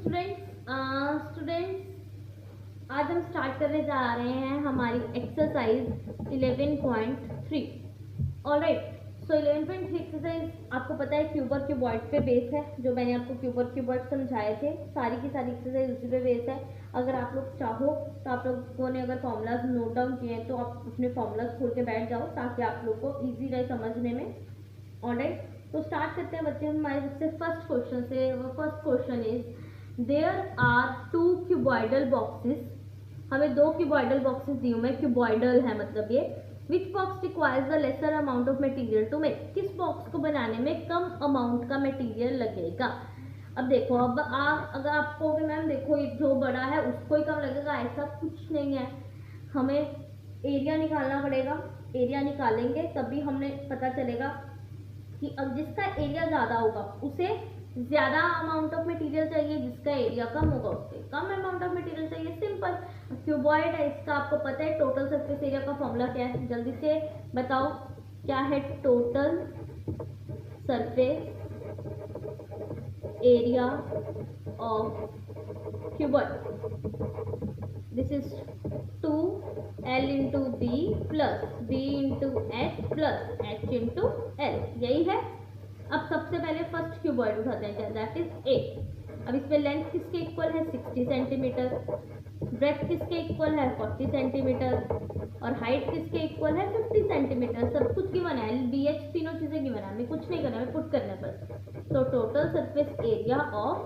Students आज हम start करने जा रहे हैं हमारी एक्सरसाइज 11.3। ऑलराइट, सो 11.3 एक्सरसाइज आपको पता है क्यूब और क्यूबॉइड पे बेस है। जो मैंने आपको क्यूब और क्यूबॉइड समझाए थे सारी की सारी एक्सरसाइज उसी पे बेस है। अगर आप लोग चाहो तो आप लोगों ने अगर फॉर्मूलाज नोट डाउन किए हैं तो आप अपने फॉर्मूलाज खोल के बैठ जाओ ताकि आप लोग को ईजी रहे समझने में। ऑलराइट, तो स्टार्ट करते हैं बच्चे हमारे सबसे फर्स्ट क्वेश्चन से। First question is there are 2 cuboidal boxes. हमें 2 क्यूबॉइडल बॉक्सेस दिए हुए हैं, क्यूबॉइडल है मतलब ये। Which box requires the lesser amount of material to make. किस बॉक्स को बनाने में कम अमाउंट का मटेरियल लगेगा। अब देखो, अब आप अगर आप कहोगे मैम देखो ये जो बड़ा है उसको ही कम लगेगा, ऐसा कुछ नहीं है। हमें एरिया निकालना पड़ेगा। एरिया निकालेंगे तभी हमें पता चलेगा कि अब जिसका एरिया ज़्यादा होगा उसे ज़्यादा अमाउंट ऑफ मटेरियल चाहिए, जिसका एरिया कम होगा उससे कम अमाउंट ऑफ मटेरियल चाहिए। सिंपल। क्यूबॉइड है, इसका आपको पता है टोटल सरफेस एरिया का फॉर्मूला क्या है, जल्दी से बताओ क्या है। Total surface area of cuboid this is 2L into B plus B into H plus H into L, यही है। अब सबसे पहले फर्स्ट क्यूबॉइड उठाते हैं, दैट इज ए। अब इसमें लेंथ किसके इक्वल है 60 सेंटीमीटर, ब्रेथ किसके इक्वल है 40 सेंटीमीटर और हाइट किसके इक्वल है 50 सेंटीमीटर। सब कुछ गिवन है, बी एच तीनों चीज़ें गिवन है, हमें कुछ नहीं करना है, पुट करना बस। तो total surface area of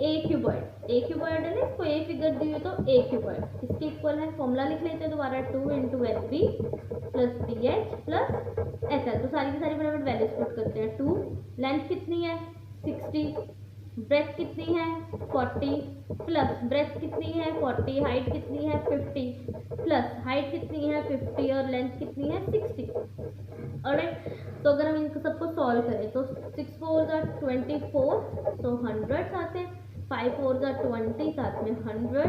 A cuboid, A cuboid है ना, इसको ए फिगर दी हुई तो ए क्यूबॉइड किसके इक्वल है, फॉर्मूला लिख लेते हैं दोबारा, 2 into L B plus B H plus H L. तो सारी की सारी फटाफट वैल्यूज पुट करते हैं। 2, लेंथ कितनी है 60, ब्रेथ कितनी है 40 प्लस ब्रेथ कितनी है 40, हाइट कितनी है 50 प्लस हाइट कितनी है 50 और लेंथ कितनी है 60। ऑलराइट, तो अगर हम इनको सबको सॉल्व करें तो 6 4 जा 24, तो 100 आते हैं, 5 4 जा 20 साथ में 100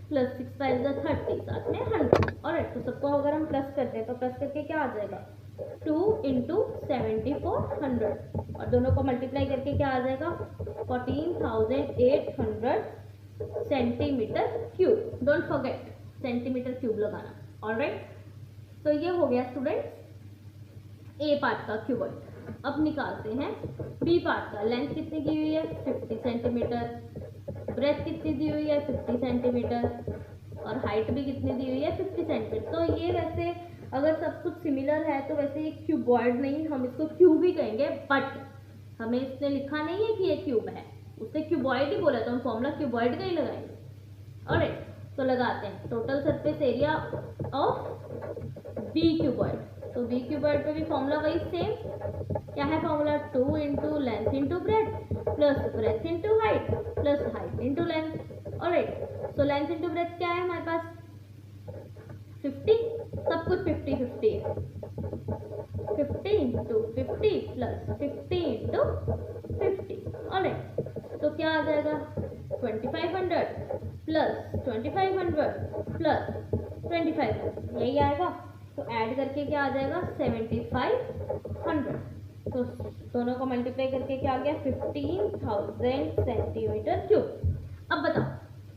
प्लस 6 5 जा 30 साथ में 100। ऑलराइट, तो सबको अगर हम प्लस करते हैं तो प्लस करके क्या आ जाएगा 2 इंटू 7400 और दोनों को मल्टीप्लाई करके क्या आ जाएगा 14,800 centimetre cube. Don't forget centimetre cube लगाना। ऑलराइट, तो ये हो गया स्टूडेंट ए पार्ट का क्यूबॉइड। अब निकालते हैं बी पार्ट का। लेंथ कितनी दी हुई है 50 सेंटीमीटर, ब्रेथ कितनी दी हुई है 50 सेंटीमीटर और हाइट भी कितनी दी हुई है 50 सेंटीमीटर। तो ये वैसे अगर सब कुछ सिमिलर है तो वैसे ये क्यूबॉइड नहीं, हम इसको क्यूब ही कहेंगे, बट हमें इसने लिखा नहीं है कि ये क्यूब है, उसने क्यूबॉइड ही बोला तो हम फॉर्मूला क्यूबॉइड का ही लगाएंगे। ऑलराइट, तो लगाते हैं total surface area of B cuboid. तो बी क्यूबॉइड पे भी फॉर्मूला वही सेम, क्या है formula 2 into length into breadth plus breadth into height plus height into length. Alright, तो लेंथ इंटू ब्रेथ क्या है हमारे पास 50, सब कुछ 50 50 है, 50 इंटू 50 प्लस 50 इंटू 50। ऑलराइट, तो क्या आ जाएगा 2500 प्लस 2500 प्लस 2500, यही आएगा। तो ऐड करके क्या आ जाएगा 7500। तो दोनों को मल्टीप्लाई करके क्या आ गया 15,000 सेंटीमीटर क्यूब। अब बताओ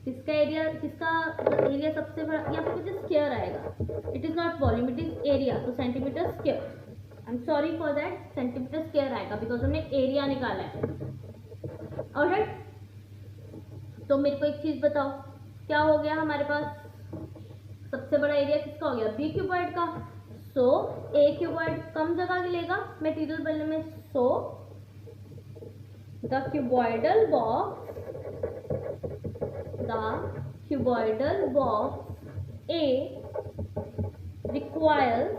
किसका एरिया सबसे बड़ा, यहाँ पे कुछ स्क्वायर आएगा, it is not volume it is area, तो centimetre square, I am sorry for that, centimetre square आएगा बिकॉज हमने एरिया निकाला है। ऑलराइट, तो मेरे को एक चीज बताओ क्या हो गया हमारे पास, सबसे बड़ा एरिया किसका हो गया बी क्यूबॉइड का। सो ए क्यूबॉइड कम जगह लेगा मटेरियल बनने में, so the cuboidal box A requires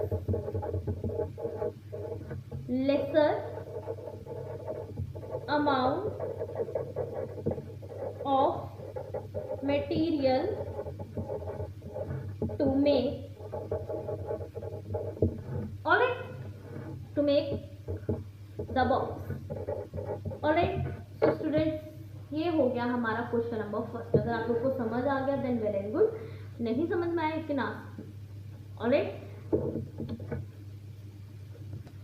lesser amount of material to make, alright, to make the box. alright, so students ये हो गया हमारा क्वेश्चन नंबर फर्स्ट। अगर आप लोग को समझ आ गया देन वेल एंड गुड, नहीं समझ में आया इसके नाम। ऑलराइट,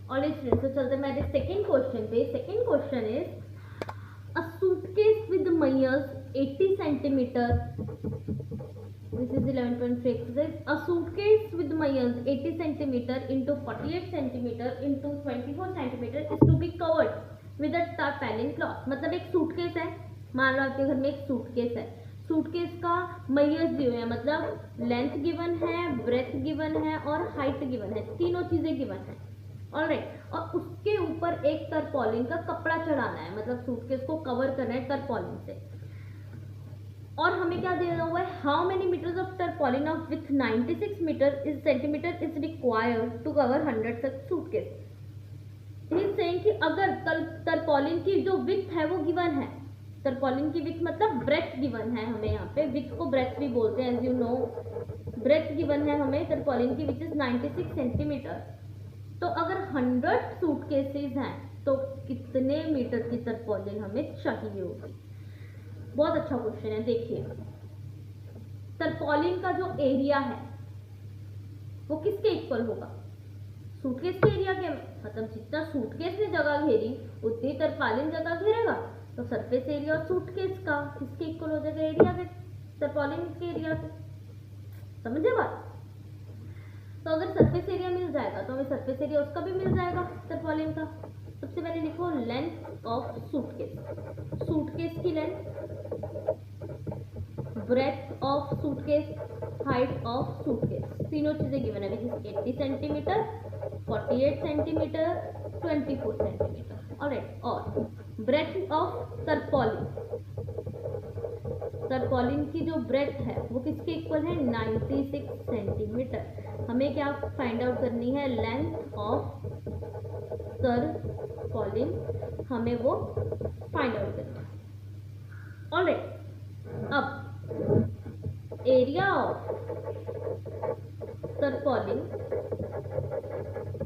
ऑलराइट स्टूडेंट्स, तो चलते हैं मेरे सेकंड क्वेश्चन पे। Second question is a suitcase with mayers 80 centimeter. This is 11.3 exercise. A suitcase with mayers 80 centimeter into 48 centimeter into 24 centimeter is to be covered with a tarpaulin cloth. मतलब एक suitcase है, मान लो आपके घर में एक suitcase है, सूटकेस का मेजर्स दिए हुए हैं, मतलब लेंथ गिवन है, ब्रेथ गिवन है और हाइट गिवन है, तीनों चीजें गिवन है। ऑलराइट, और उसके ऊपर एक तरपॉलिन का कपड़ा चढ़ाना है, मतलब सूटकेस को कवर करना है तरपॉलिन से। और हमें क्या दिया हुआ है, how many metres of tarpaulin of with 96 metre is centimetre is required to cover 100 such suitcase. He is saying कि अगर तरपॉलिन की जो विथ है वो गिवन है, तरपॉलिन की विथ मतलब ब्रेथ गिवन है हमें, यहाँ पे विथ को ब्रेथ भी बोलते हैं, as you know, breadth given है हमें तरपॉलिन की विच इज 96 सेंटीमीटर। तो अगर 100 सूटकेसेस हैं तो कितने मीटर की तरपॉलिन हमें चाहिए होगी। बहुत अच्छा क्वेश्चन है। देखिए, तरपॉलिन का जो एरिया है वो किसके इक्वल होगा, सूटकेस के एरिया के, मतलब जितना सूटकेस ने जगह घेरी उतनी तरपॉलिन जगह घेरेगा, तो सरफेस एरिया और सूटकेस का किसके इक्वल हो जाएगा, एरिया के, तरपॉलिन के एरिया के। समझे बात। तो अगर सरफेस एरिया मिल जाएगा तो हमें सरफेस एरिया उसका भी मिल जाएगा तरपॉलिन का। सबसे पहले लिखो लेंथ ऑफ सूटकेस, सूटकेस की length, breadth of suitcase, height of suitcase, तीनों चीजें गिवन है, which is 80 centimetre, 48 centimetre, 24 centimetre. Alright, और ब्रेथ ऑफ तरपॉलिन, तरपॉलिन की जो ब्रेथ है वो किसके इक्वल है, 96 सेंटीमीटर। हमें क्या फाइंड आउट करनी है, लेंथ ऑफ तरपॉलिन, हमें वो फाइंड आउट करना है। ऑलराइट, अब एरिया ऑफ तरपॉलिन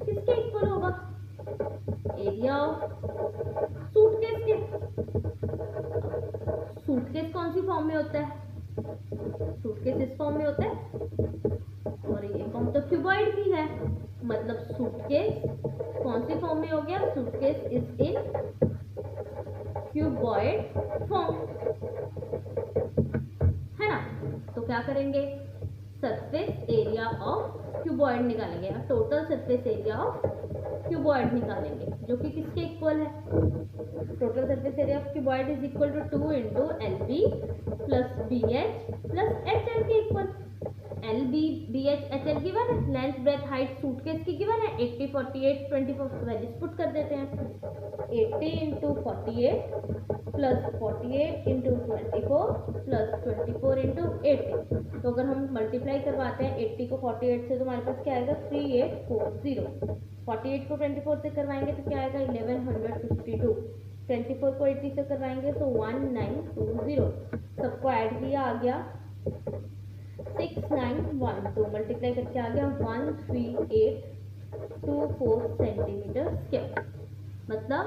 किसके इक्वल होगा, एरिया ऑफ सूटकेस के। सूटकेस कौन सी फॉर्म में होता है, सूटकेस इस फॉर्म में होता है और ये फॉर्म तो क्यूबॉइड की है, मतलब सूटकेस कौन सी फॉर्म में हो गया, suitcase is in cuboid form, है ना। तो क्या करेंगे, सरफेस एरिया ऑफ क्यूबॉइड निकालेंगे, total surface area of cuboid निकालेंगे, जो कि किसके इक्वल है, total surface area of cuboid is equal to 2 into L B plus B H plus H L के equal. L B B H H L given है, length breadth height suitcase की given है, 80 48 24 values put कर देते हैं, 80 into 48 plus 48 into 24 plus 24 into 80। तो अगर हम मल्टीप्लाई करवाते हैं 80 को 48 से तो हमारे पास क्या आएगा, 3840। 48 को 24 से करवाएंगे तो क्या आएगा, 1152। 24 को 80 से करवाएंगे तो 1920। सबको ऐड किया, आ गया 6912, मल्टीप्लाई करके आ गया 13824 सेंटीमीटर स्क्वायर। मतलब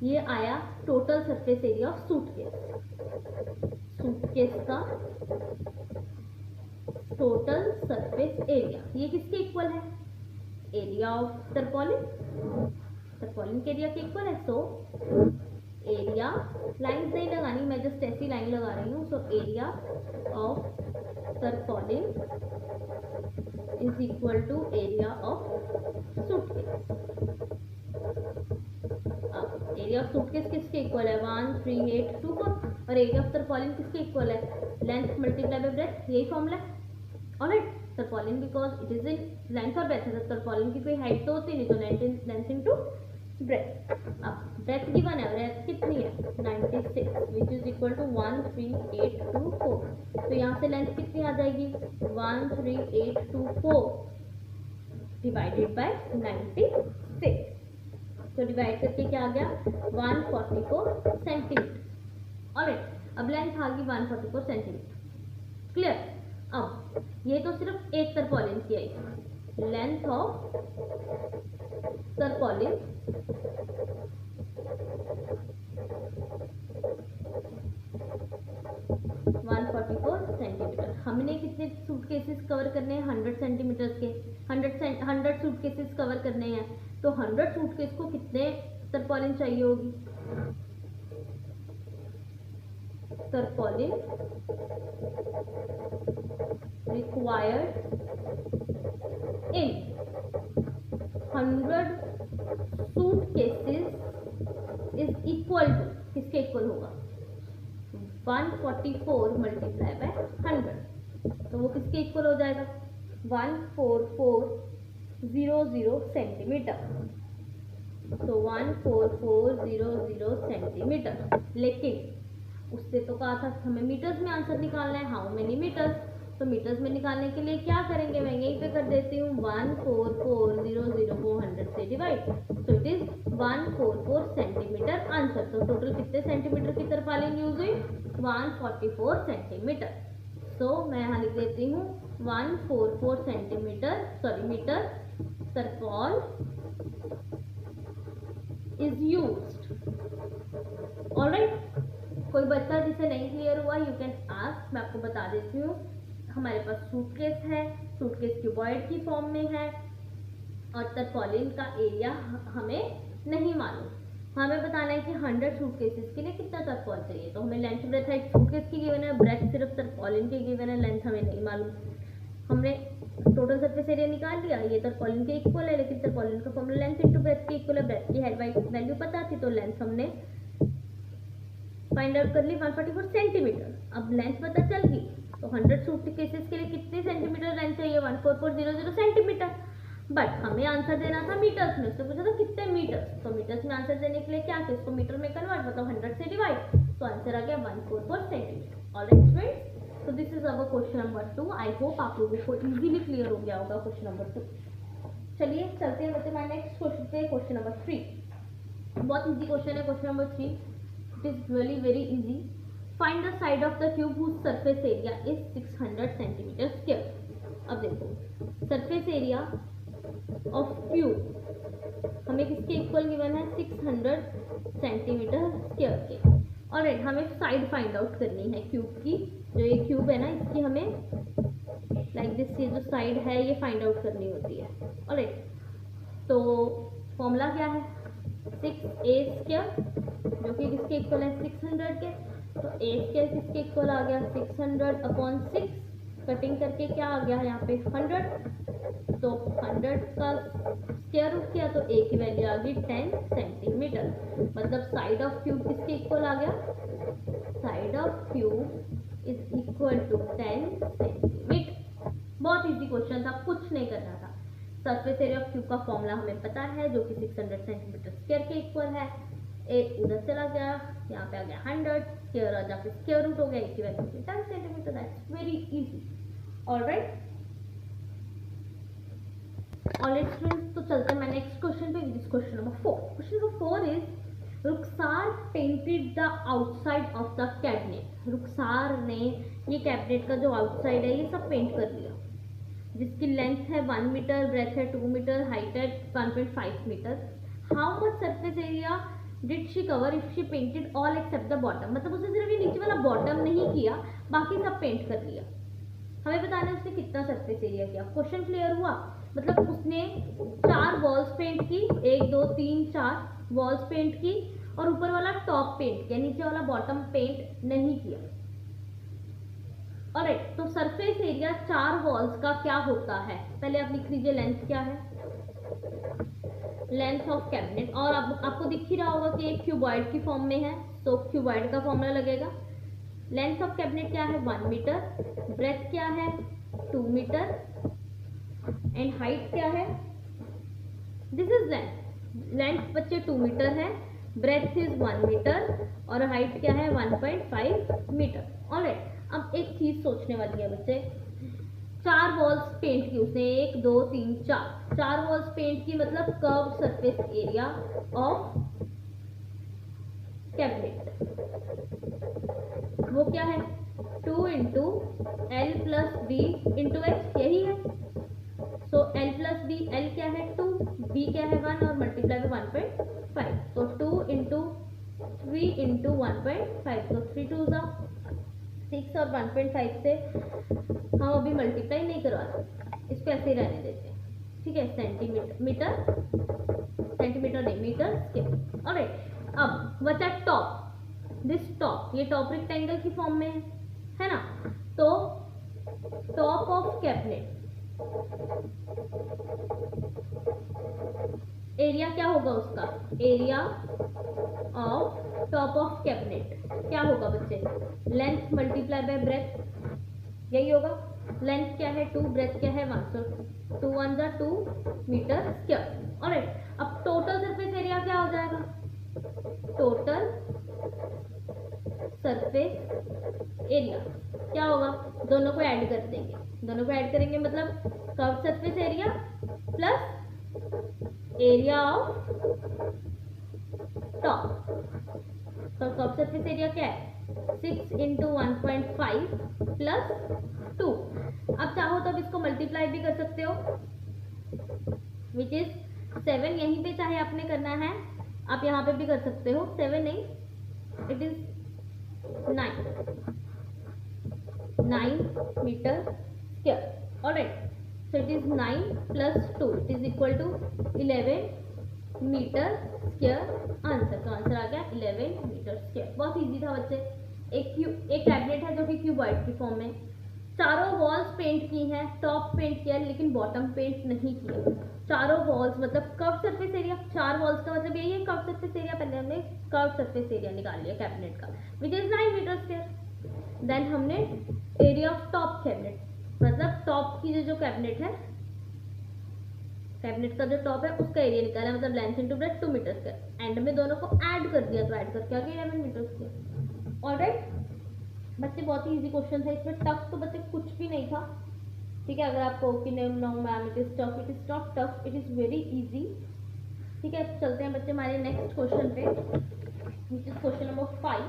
ये आया total surface area of suitcase, suitcase का टोटल सरफेस एरिया, ये किसके इक्वल है, एरिया ऑफ तरपॉलिन, तरपॉलिन के एरिया के इक्वल है। सो एरिया, लाइन नहीं लगानी, मैं जस्ट ऐसी लाइन लगा रही हूँ। So area of tarpaulin is equal to area of suitcase. अब एरिया ऑफ सूटकेस किसके इक्वल है, 13824, और एरिया ऑफ तरपॉलिन किसके इक्वल है, लेंथ मल्टीप्लाई बाय ब्रेथ, यही फॉर्मूला है। Alright, tarpaulin because it is in length और ब्रेथ है, तो तरपॉलिन की कोई हाइट तो होती नहीं, तो लेंथ इनटू ब्रेथ। अब ब्रेथ गिवन है, ब्रेथ कितनी है, 96 विच इज इक्वल टू 13824। तो यहाँ से लेंथ कितनी आ जाएगी, 13824 डिवाइडेड बाय 96। तो डिवाइड करके क्या आ गया, 144 सेंटीमीटर। ऑलराइट, अब लेंथ आ गई 144 सेंटीमीटर। क्लियर। अब ये तो सिर्फ एक तरपॉलिन की आई, लेंथ ऑफ तरपॉलिन सेंटीमीटर। हमने कितने सूटकेसेस कवर करने हैं, 100 सेंटीमीटर के, 100 सूटकेसेस कवर करने हैं, तो 100 सूटकेस को कितने तरपॉलिन चाहिए होगी, tarpaulin required in 100 suitcases is equal to, किसके इक्वल होगा, 144 मल्टीप्लाई बाय 100, तो वो किसके इक्वल हो जाएगा, 14400 सेंटीमीटर। तो 14400 सेंटीमीटर, लेकिन उससे तो कहा था हमें मीटर्स में आंसर निकालना है, हाउ मेनी मीटर्स। तो मीटर्स में निकालने के लिए क्या करेंगे, मैं यहीं पे कर देती हूँ 14400 को 100 से डिवाइड, तो इट इज 144 सेंटीमीटर आंसर। तो टोटल कितने सेंटीमीटर की तरपालिन यूज हुई, 144 सेंटीमीटर। सो मैं यहाँ लिख देती हूँ 144 सेंटीमीटर मीटर तरपाल इज यूज्ड। ऑलराइट, कोई बच्चा जिसे नहीं क्लियर हुआ यू कैन आस्क, मैं आपको बता देती हूँ। हमारे पास सूटकेस है, सूटकेस क्यूबॉइड की फॉर्म में है और तरपालिन का एरिया हमें नहीं मालूम। हमें बताना है कि 100 सूटकेसेस के लिए कितना तरपाल चाहिए। तो हमें लेंथ ब्रेथ हाइट सूटकेस की गिवन है, ब्रेथ सिर्फ तरपालिन की गिवन है, लेंथ हमें नहीं मालूम। हमने टोटल सरफेस एरिया निकाल लिया, ये तरपालिन के इक्वल है, लेकिन तरपालिन का फॉर्मूला लेंथ इंटू ब्रेथ के इक्वल है। ब्रेथ की हाइट वाइट वैल्यू पता थी, तो लेंथ हमने फाइंड आउट कर ली 144 सेंटीमीटर। अब लेंथ पता चल गई, तो 100 सूटकेसेस के लिए कितने सेंटीमीटर लेंथ चाहिए, 14400 सेंटीमीटर। बट हमें आंसर देना था मीटर्स में, उससे पूछा था कितने मीटर्स। तो मीटर्स में आंसर देने के लिए क्या किया, इसको मीटर में कन्वर्ट, मतलब 100 से डिवाइड, तो आंसर आ गया 144 सेंटीमीटर। ऑलराइट स्टूडेंट्स, तो this is our question number 2। I hope आप लोगों को इजीली क्लियर हो गया होगा क्वेश्चन नंबर 2। चलिए चलते हैं हमारे नेक्स्ट क्वेश्चन पे, क्वेश्चन नंबर 3। बहुत इजी क्वेश्चन है question number 3। It is really very easy. Find the side of the cube whose surface area is 600 centimetre square. अब देखो सरफेस एरिया ऑफ क्यूब हमें किसके इक्वल गिवन है, 600 centimetre square के। Alright, हमें side find out करनी है cube की। जो ये क्यूब है ना, इसकी हमें लाइक दिस, ये जो साइड है ये फाइंड आउट करनी होती है। ऑलराइट, तो फॉर्मूला क्या है, 6a स्क्वायर, जो कि किसके इक्वल है, 600 के। तो a स्क्वायर किसके इक्वल आ गया, 600/6। कटिंग करके क्या आ गया यहाँ पे 100, तो 100 का स्क्वायर रूट किया तो a की वैल्यू आ गई 10 सेंटीमीटर। मतलब साइड ऑफ क्यूब किसके इक्वल आ गया, side of cube is equal to 10 centimetre. बहुत इजी क्वेश्चन था, कुछ नहीं करना था। सरफेस एरिया ऑफ क्यूब का फॉर्मूला हमें पता है, जो कि 600 सेंटीमीटर स्क्वायर के इक्वल है। ए उधर चला गया, यहाँ पे आ गया 100, स्क्वायर आ जाके स्क्वायर रूट हो गया, एक की value 10 centimetre. That's very easy. Alright students, तो चलते हैं मैं नेक्स्ट क्वेश्चन पे, which is question number 4। Question number 4 is Rukhsar painted the outside of the cabinet. Rukhsar ने ये कैबिनेट का जो आउटसाइड है ये सब पेंट कर लिया, जिसकी लेंथ है 1 मीटर, ब्रेथ है 2 मीटर, हाइट है 1.5 metre. How much surface area did she cover if she painted all except the bottom. मतलब उसने सिर्फ ये नीचे वाला बॉटम नहीं किया, बाकी सब पेंट कर लिया। हमें बताना है उसने कितना सरफेस एरिया किया। क्वेश्चन क्लियर हुआ, मतलब उसने 4 वॉल्स पेंट की, 1 2 3 4 वॉल्स पेंट की, और ऊपर वाला टॉप पेंट किया, नीचे वाला बॉटम पेंट नहीं किया। ऑलराइट, तो सरफेस एरिया 4 वॉल्स का क्या होता है, पहले आप लिख लीजिए लेंथ क्या है, लेंथ ऑफ कैबिनेट। और आपको दिख ही रहा होगा कि एक क्यूबॉइड की फॉर्म में है, तो क्यूबॉइड का फॉर्मूला लगेगा। लेंथ ऑफ कैबिनेट क्या है, 1 मीटर, ब्रेथ क्या है 2 मीटर, एंड हाइट क्या है, दिस इज लेंथ। लेंथ बच्चे 2 मीटर है, ब्रेथ इज 1 मीटर, और हाइट क्या है 1.5 मीटर। ऑलराइट, अब एक चीज सोचने वाली है बच्चे, 4 वॉल्स पेंट की उसने, 1 2 3 4 वॉल्स पेंट की, मतलब curve surface area of cabinet वो क्या है, 2 into L plus B into H, यही है। So L plus B, L क्या है 2, बी क्या है 1, और मल्टीप्लाई बाय 1.5, तो 2 इंटू 3 इंटू 1.5, तो 3 2 जा 6, और 1.5 से हम अभी मल्टीप्लाई नहीं करवा रहे, इसको ऐसे ही रहने देते हैं, ठीक है। सेंटीमीटर नहीं मीटर स्क्वायर। ऑलराइट, अब बचा टॉप। दिस टॉप, ये टॉप रेक्टेंगल की फॉर्म में है ना, तो टॉप ऑफ कैबिनेट एरिया क्या होगा उसका, area of top of cabinet क्या होगा बच्चे, लेंथ मल्टीप्लाई बाय ब्रेथ, यही होगा। लेंथ क्या है 2, ब्रेथ क्या है 1, so 2 1 जा 2 मीटर स्क्वायर। ऑलराइट, अब टोटल सरफेस एरिया क्या हो जाएगा, टोटल सरफेस एरिया क्या होगा, दोनों को ऐड कर देंगे, दोनों को ऐड करेंगे मतलब curve surface area plus area of top. तो कर्व सरफेस एरिया क्या है 6 इंटू 1.5 प्लस 2। अब चाहो तो अब इसको मल्टीप्लाई भी कर सकते हो, विच इज 7, यहीं पे चाहे आपने करना है आप यहाँ पे भी कर सकते हो, 7 नहीं, it is 9 metre square. Alright, so it is 9 plus 2 it is equal to 11 metre square. Answer का आंसर आ गया 11 मीटर स्क्वायर। बहुत इजी था बच्चे। एक कैबिनेट है जो कि क्यूबॉइड की फॉर्म में, चारों वॉल्स पेंट की हैं, टॉप पेंट किया है लेकिन बॉटम पेंट नहीं किया। चारों वॉल्स मतलब कर्व सरफेस एरिया, 4 वॉल्स का मतलब यही है कर्व सरफेस एरिया। पहले हमने कर्व सरफेस एरिया निकाल लिया कैबिनेट का, which is 9 metre square. Then हमने एरिया ऑफ टॉप कैबिनेट मतलब टॉप की जो कैबिनेट है, कैबिनेट का जो टॉप है उसका एरिया निकाला, मतलब length into breadth 2 metre square. End में दोनों को ऐड कर दिया, तो ऐड करके आ गया 11 मीटर स्क्वायर। ऑलराइट बच्चे, बहुत ही इजी क्वेश्चन था, इसमें टफ तो बच्चे कुछ भी नहीं था। ठीक है, अगर आपको कि no ma'am it is tough, it is not tough, it is very easy. ठीक है, चलते हैं बच्चे हमारे नेक्स्ट क्वेश्चन पे, which is question number 5।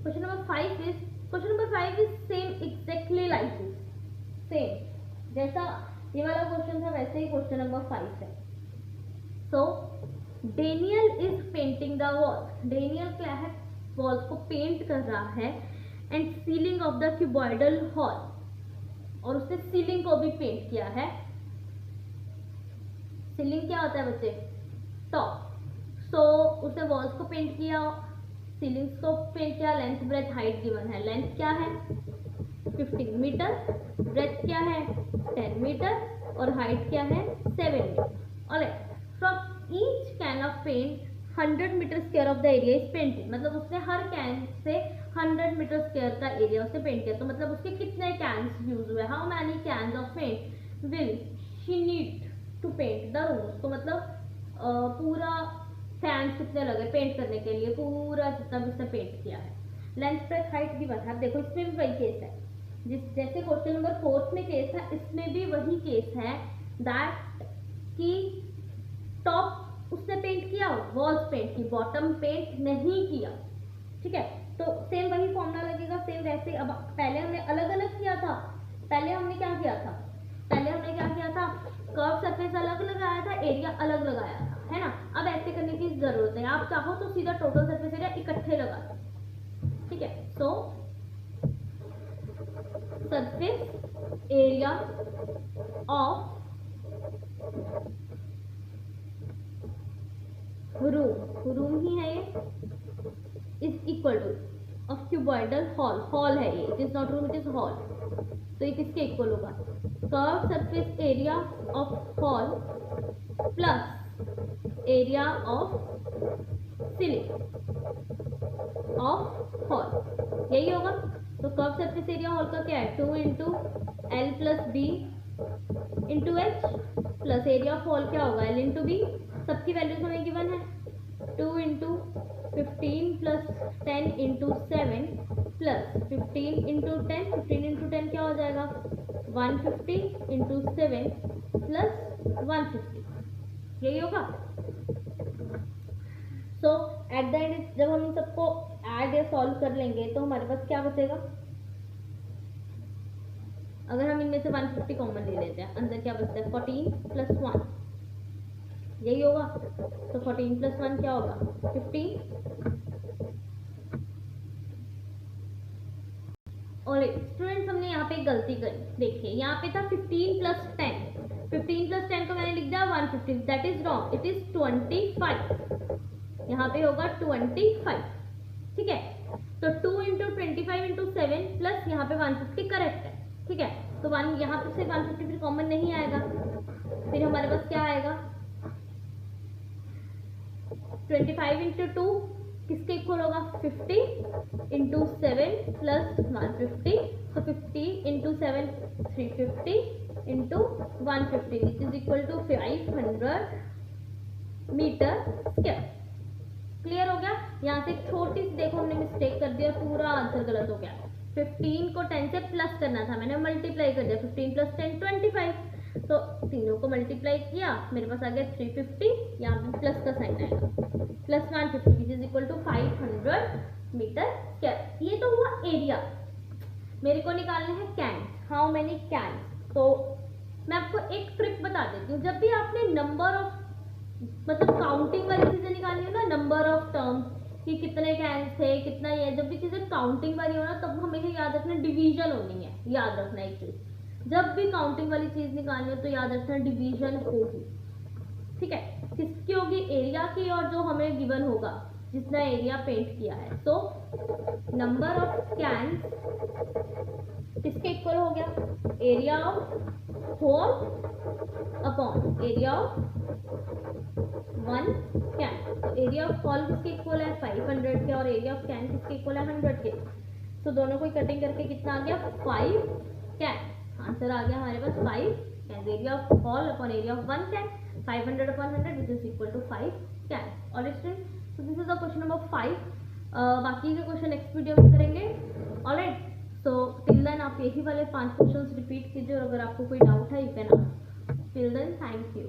Question number 5 is same exactly like this, same जैसा ये वाला क्वेश्चन था वैसे ही क्वेश्चन नंबर 5 है। So Daniel is painting the wall. Daniel क्या है, वॉल्स को पेंट कर रहा है, and ceiling of the cuboidal hall, और उसने सीलिंग को भी पेंट किया है। सीलिंग क्या होता है बच्चे, टॉप। सो उसने वॉल्स को पेंट किया, सीलिंग्स को पेंट किया, लेंथ ब्रेथ हाइट गिवन है। लेंथ क्या है 15 मीटर, ब्रेथ क्या है 10 मीटर और हाइट क्या है 7 metre. Alright, from each can of paint 100 metre square of the area is painted, मतलब उसने हर कैन से 100 मीटर स्क्वायर का एरिया उसने पेंट किया। तो मतलब उसके कितने कैन्स यूज हुए, how many cans of paint will she need to paint the room. तो मतलब पूरा कैन्स कितने लगे पेंट करने के लिए, पूरा जितना भी उसने पेंट किया है। लेंथ ब्रेथ हाइट भी बता, देखो इसमें भी वही केस है, जैसे क्वेश्चन नंबर 4 में केस है, इसमें भी वही केस है, दैट कि टॉप उसने पेंट किया, वॉल्स पेंट की, बॉटम पेंट नहीं किया। ठीक है, तो सेम वही फॉर्मूला लगेगा, सेम वैसे। अब पहले हमने अलग अलग किया था, पहले हमने क्या किया था, कर्व सरफेस अलग लगाया था, एरिया अलग लगाया था, है ना। अब ऐसे करने की जरूरत है, आप चाहो तो सीधा टोटल सरफेस एरिया इकट्ठे लगा दो। ठीक है, so surface area of room ही है ये, is equal to of cuboidal hall है ये, it is not room it is hall, तो ये किसके इक्वल होगा, curve surface area of hall plus area of ceiling of hall, यही होगा। तो कर्व सरफेस एरिया हॉल का क्या है 2 into L plus B into H, plus area of hall क्या होगा एल इंटू बी, सबकी वैल्यूज हमें गिवन है, 2 into 15 plus 10 into 7 plus 15 into 10, 15 into 10 क्या हो जाएगा 150 इंटू 7 प्लस 150, यही होगा। सो एट द एंड जब हम इन सबको ऐड या सॉल्व कर लेंगे तो हमारे पास क्या बचेगा, अगर हम इनमें से 150 कॉमन ले लेते हैं, अंदर क्या बचता है 14 प्लस 1, यही होगा। तो 14 प्लस 1 क्या होगा 15। और स्टूडेंट्स हमने यहाँ पे एक गलती करी, देखिए यहाँ पे था 15 प्लस 10, 15 प्लस 10 को मैंने लिख दिया 150, that is wrong, it is 25। यहाँ पे होगा 25, ठीक है। तो 2 इंटू 25 इंटू 7 प्लस यहाँ पे 150 करेक्ट है, ठीक है। तो यहाँ पे से 150 फिर कॉमन नहीं आएगा, फिर हमारे पास क्या आएगा 25 इंटू 2 किसके इक्वल होगा 50 इंटू 7 प्लस 150, तो 50 into 7 350 into 150 which is equal to 500 metre square. Clear हो गया। यहाँ से छोटी सी देखो हमने मिस्टेक कर दिया, पूरा आंसर गलत हो गया। 15 को 10 से प्लस करना था, मैंने मल्टीप्लाई कर दिया। 15 प्लस 10 25, तो तीनों को मल्टीप्लाई किया, मेरे पास आ गया 350, यहाँ पे प्लस का साइन आएगा, plus 150 which is equal to 500 metre square. ये तो हुआ एरिया। मेरे को निकालना है कैन, हाउ मेनी कैन। तो मैं आपको एक ट्रिक बता देती हूँ, जब भी आपने नंबर ऑफ मतलब काउंटिंग वाली चीजें निकालनी हो ना, नंबर ऑफ टर्म्स कि कितने कैन थे कितना, ये जब भी चीजें काउंटिंग वाली हो ना, तब हमेशा याद रखना डिवीजन होनी है, याद रखना एक चीज, जब भी काउंटिंग वाली चीज निकालनी हो तो याद रखना डिवीजन होगी, ठीक है। किसकी होगी, एरिया की, और जो हमें गिवन होगा जितना एरिया पेंट किया है। तो नंबर ऑफ कैन किसके इक्वल हो गया, area of whole upon area of 1 can. तो एरिया ऑफ होल किसके इक्वल है 500 के, और एरिया ऑफ कैन किसके इक्वल है 100 के। तो दोनों को कटिंग करके कितना आ गया 5 कैन। आंसर आ गया हमारे पास 5 can. Area of whole upon area of 1 can, 500 upon 100 which is equal to 5 can. और student, so this is the question number 5। बाकी के क्वेश्चन नेक्स्ट वीडियो में करेंगे। ऑलराइट, सो टिल देन आप यही वाले 5 क्वेश्चंस रिपीट कीजिए, और अगर आपको कोई डाउट है you can ask. Till then thank you.